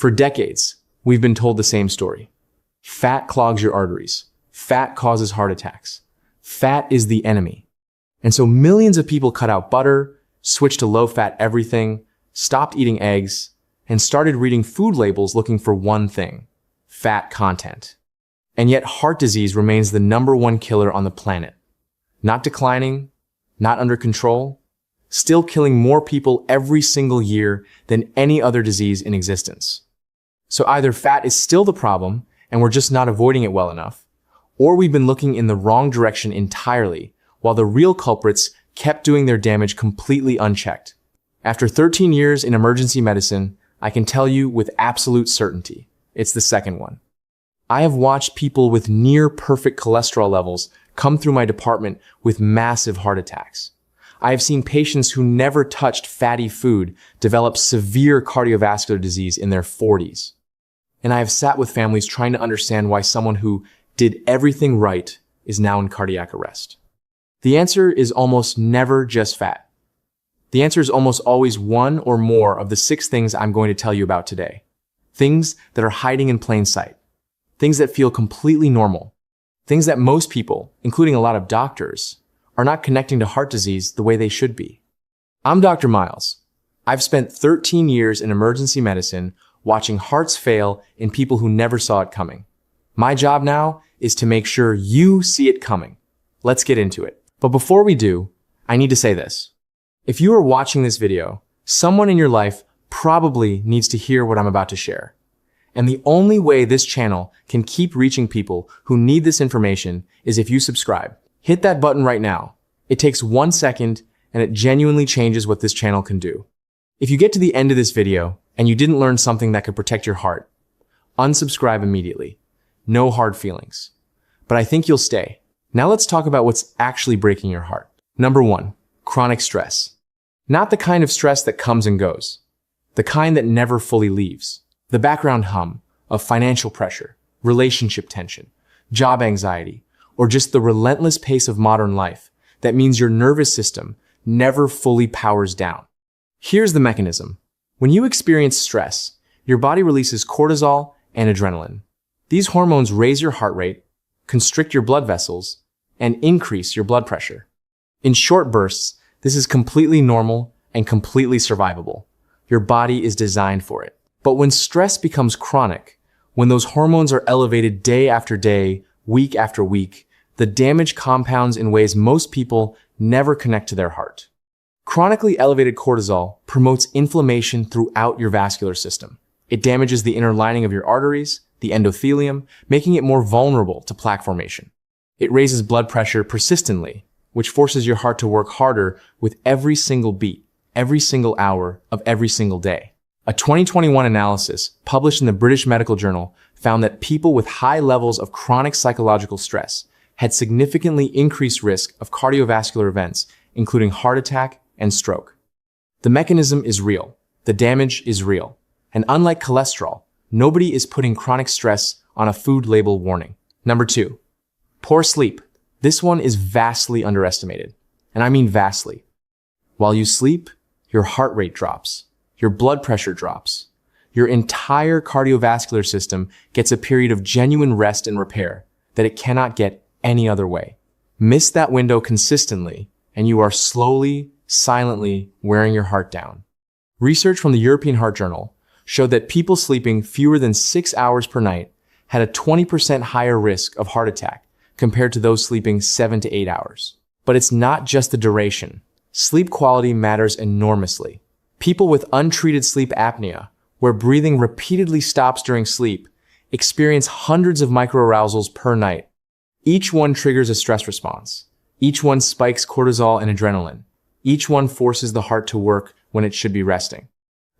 For decades, we've been told the same story. Fat clogs your arteries. Fat causes heart attacks. Fat is the enemy. And so millions of people cut out butter, switched to low-fat everything, stopped eating eggs, and started reading food labels looking for one thing: fat content. And yet heart disease remains the #1 killer on the planet. Not declining, not under control, still killing more people every single year than any other disease in existence. So either fat is still the problem and we're just not avoiding it well enough, or we've been looking in the wrong direction entirely, while the real culprits kept doing their damage completely unchecked. After 13 years in emergency medicine, I can tell you with absolute certainty, it's the second one. I have watched people with near perfect cholesterol levels come through my department with massive heart attacks. I have seen patients who never touched fatty food develop severe cardiovascular disease in their 40s. And I have sat with families trying to understand why someone who did everything right is now in cardiac arrest. The answer is almost never just fat. The answer is almost always one or more of the 6 things I'm going to tell you about today. Things that are hiding in plain sight. Things that feel completely normal. Things that most people, including a lot of doctors, are not connecting to heart disease the way they should be. I'm Dr. Miles. I've spent 13 years in emergency medicine watching hearts fail in people who never saw it coming. My job now is to make sure you see it coming. Let's get into it. But before we do, I need to say this. If you are watching this video, someone in your life probably needs to hear what I'm about to share. And the only way this channel can keep reaching people who need this information is if you subscribe. Hit that button right now. It takes 1 second and it genuinely changes what this channel can do. If you get to the end of this video and you didn't learn something that could protect your heart, unsubscribe immediately. No hard feelings. But I think you'll stay. Now let's talk about what's actually breaking your heart. #1, chronic stress. Not the kind of stress that comes and goes. The kind that never fully leaves. The background hum of financial pressure, relationship tension, job anxiety, or just the relentless pace of modern life that means your nervous system never fully powers down. Here's the mechanism. When you experience stress, your body releases cortisol and adrenaline. These hormones raise your heart rate, constrict your blood vessels, and increase your blood pressure. In short bursts, this is completely normal and completely survivable. Your body is designed for it. But when stress becomes chronic, when those hormones are elevated day after day, week after week, the damage compounds in ways most people never connect to their heart. Chronically elevated cortisol promotes inflammation throughout your vascular system. It damages the inner lining of your arteries, the endothelium, making it more vulnerable to plaque formation. It raises blood pressure persistently, which forces your heart to work harder with every single beat, every single hour of every single day. A 2021 analysis published in the British Medical Journal found that people with high levels of chronic psychological stress had significantly increased risk of cardiovascular events, including heart attack and stroke. The mechanism is real. The damage is real. And unlike cholesterol, nobody is putting chronic stress on a food label warning. #2, poor sleep. This one is vastly underestimated. And I mean vastly. While you sleep, your heart rate drops. Your blood pressure drops. Your entire cardiovascular system gets a period of genuine rest and repair that it cannot get any other way. Miss that window consistently, and you are slowly, silently wearing your heart down. Research from the European Heart Journal showed that people sleeping fewer than 6 hours per night had a 20% higher risk of heart attack compared to those sleeping 7 to 8 hours. But it's not just the duration. Sleep quality matters enormously. People with untreated sleep apnea, where breathing repeatedly stops during sleep, experience hundreds of microarousals per night. Each one triggers a stress response. Each one spikes cortisol and adrenaline. Each one forces the heart to work when it should be resting.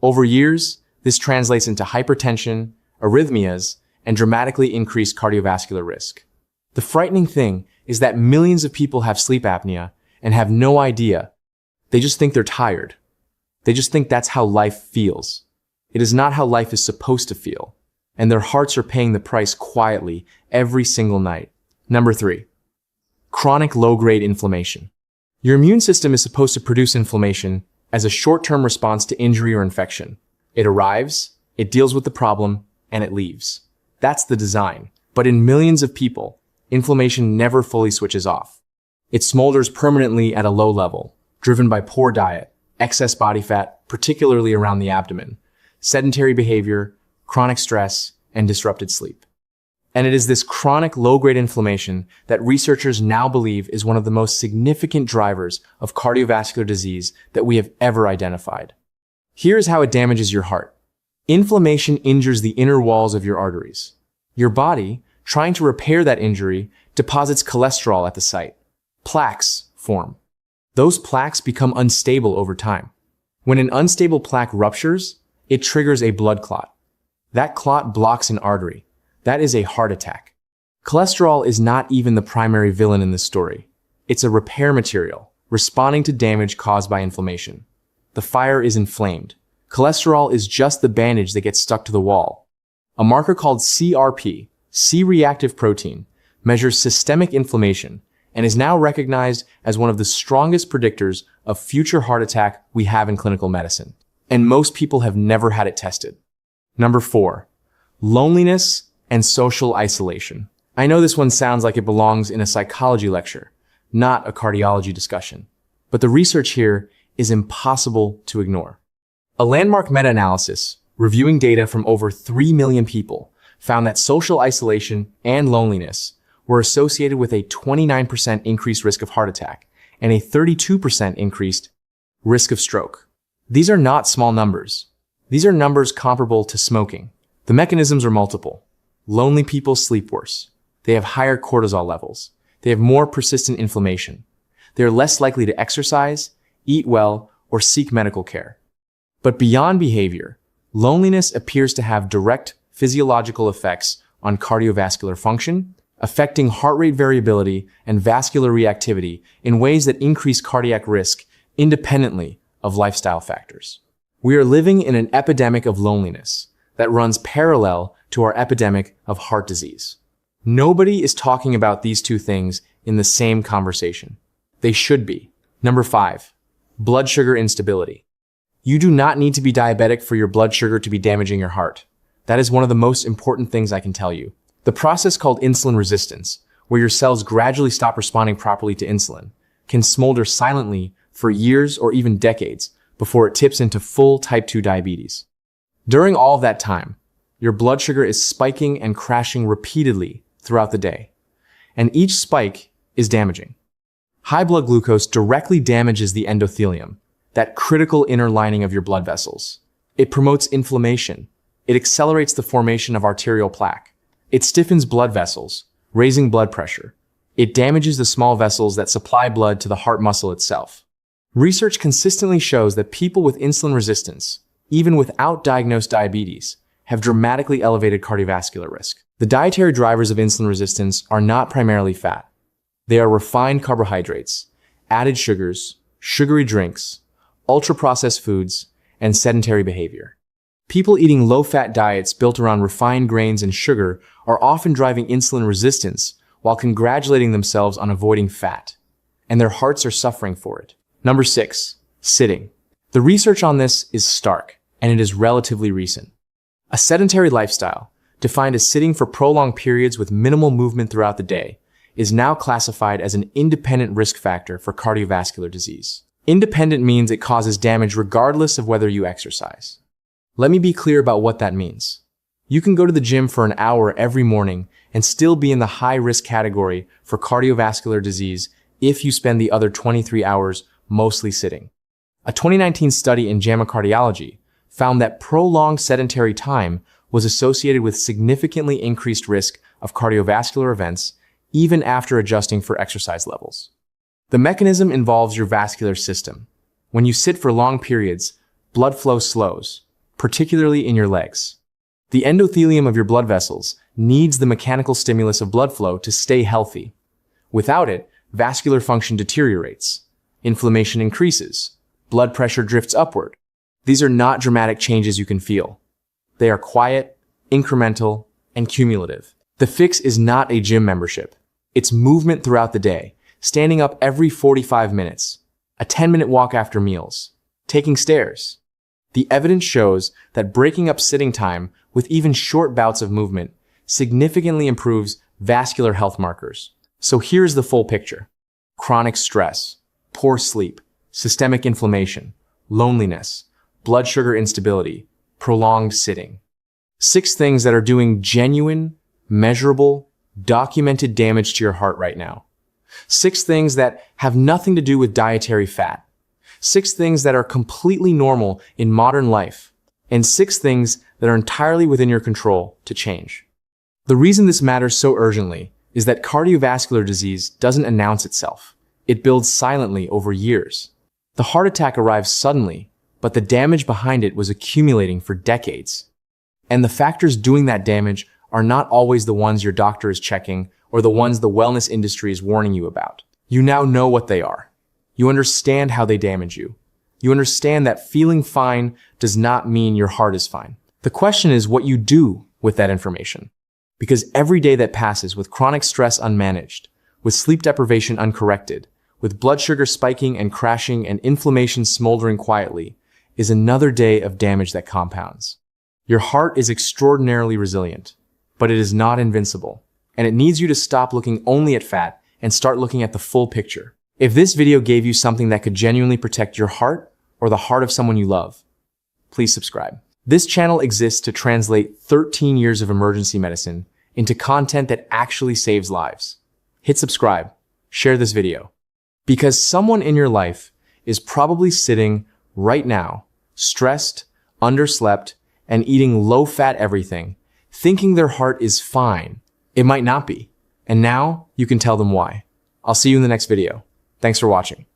Over years, this translates into hypertension, arrhythmias, and dramatically increased cardiovascular risk. The frightening thing is that millions of people have sleep apnea and have no idea. They just think they're tired. They just think that's how life feels. It is not how life is supposed to feel. And their hearts are paying the price quietly every single night. #3, chronic low-grade inflammation. Your immune system is supposed to produce inflammation as a short-term response to injury or infection. It arrives, It deals with the problem, and it leaves. That's the design. But in millions of people, inflammation never fully switches off. It smolders permanently at a low level, driven by poor diet, excess body fat, particularly around the abdomen, sedentary behavior, chronic stress, and disrupted sleep. And it is this chronic low-grade inflammation that researchers now believe is one of the most significant drivers of cardiovascular disease that we have ever identified. Here is how it damages your heart. Inflammation injures the inner walls of your arteries. Your body, trying to repair that injury, deposits cholesterol at the site. Plaques form. Those plaques become unstable over time. When an unstable plaque ruptures, it triggers a blood clot. That clot blocks an artery. That is a heart attack. Cholesterol is not even the primary villain in this story. It's a repair material, responding to damage caused by inflammation. The fire is inflamed. Cholesterol is just the bandage that gets stuck to the wall. A marker called CRP, C-reactive protein, measures systemic inflammation and is now recognized as one of the strongest predictors of future heart attack we have in clinical medicine. And most people have never had it tested. Number 4, loneliness and social isolation. I know this one sounds like it belongs in a psychology lecture, not a cardiology discussion. But the research here is impossible to ignore. A landmark meta-analysis, reviewing data from over 3 million people, found that social isolation and loneliness were associated with a 29% increased risk of heart attack and a 32% increased risk of stroke. These are not small numbers. These are numbers comparable to smoking. The mechanisms are multiple. Lonely people sleep worse. They have higher cortisol levels. They have more persistent inflammation. They are less likely to exercise, eat well, or seek medical care. But beyond behavior, loneliness appears to have direct physiological effects on cardiovascular function, affecting heart rate variability and vascular reactivity in ways that increase cardiac risk independently of lifestyle factors. We are living in an epidemic of loneliness that runs parallel to our epidemic of heart disease. Nobody is talking about these two things in the same conversation. They should be. Number 5, blood sugar instability. You do not need to be diabetic for your blood sugar to be damaging your heart. That is one of the most important things I can tell you. The process called insulin resistance, where your cells gradually stop responding properly to insulin, can smolder silently for years or even decades before it tips into full type 2 diabetes. During all of that time, your blood sugar is spiking and crashing repeatedly throughout the day, and each spike is damaging. High blood glucose directly damages the endothelium, that critical inner lining of your blood vessels. It promotes inflammation. It accelerates the formation of arterial plaque. It stiffens blood vessels, raising blood pressure. It damages the small vessels that supply blood to the heart muscle itself. Research consistently shows that people with insulin resistance, even without diagnosed diabetes, have dramatically elevated cardiovascular risk. The dietary drivers of insulin resistance are not primarily fat. They are refined carbohydrates, added sugars, sugary drinks, ultra-processed foods, and sedentary behavior. People eating low-fat diets built around refined grains and sugar are often driving insulin resistance while congratulating themselves on avoiding fat, and their hearts are suffering for it. Number 6, sitting. The research on this is stark, and it is relatively recent. A sedentary lifestyle, defined as sitting for prolonged periods with minimal movement throughout the day, is now classified as an independent risk factor for cardiovascular disease. Independent means it causes damage regardless of whether you exercise. Let me be clear about what that means. You can go to the gym for an hour every morning and still be in the high-risk category for cardiovascular disease if you spend the other 23 hours mostly sitting. A 2019 study in JAMA Cardiology found that prolonged sedentary time was associated with significantly increased risk of cardiovascular events even after adjusting for exercise levels. The mechanism involves your vascular system. When you sit for long periods, blood flow slows, particularly in your legs. The endothelium of your blood vessels needs the mechanical stimulus of blood flow to stay healthy. Without it, vascular function deteriorates. Inflammation increases. Blood pressure drifts upward. These are not dramatic changes you can feel. They are quiet, incremental, and cumulative. The fix is not a gym membership. It's movement throughout the day, standing up every 45 minutes, a 10-minute walk after meals, taking stairs. The evidence shows that breaking up sitting time with even short bouts of movement significantly improves vascular health markers. So here's the full picture. Chronic stress, poor sleep, systemic inflammation, loneliness, blood sugar instability, prolonged sitting. 6 things that are doing genuine, measurable, documented damage to your heart right now. 6 things that have nothing to do with dietary fat. 6 things that are completely normal in modern life. And 6 things that are entirely within your control to change. The reason this matters so urgently is that cardiovascular disease doesn't announce itself. It builds silently over years. The heart attack arrives suddenly, but the damage behind it was accumulating for decades. And the factors doing that damage are not always the ones your doctor is checking or the ones the wellness industry is warning you about. You now know what they are. You understand how they damage you. You understand that feeling fine does not mean your heart is fine. The question is what you do with that information. Because every day that passes with chronic stress unmanaged, with sleep deprivation uncorrected, with blood sugar spiking and crashing and inflammation smoldering quietly, is another day of damage that compounds. Your heart is extraordinarily resilient, but it is not invincible, and it needs you to stop looking only at fat and start looking at the full picture. If this video gave you something that could genuinely protect your heart or the heart of someone you love, please subscribe. This channel exists to translate 13 years of emergency medicine into content that actually saves lives. Hit subscribe, share this video, because someone in your life is probably sitting right now, stressed, underslept, and eating low-fat everything, thinking their heart is fine. It might not be. And now you can tell them why. I'll see you in the next video. Thanks for watching.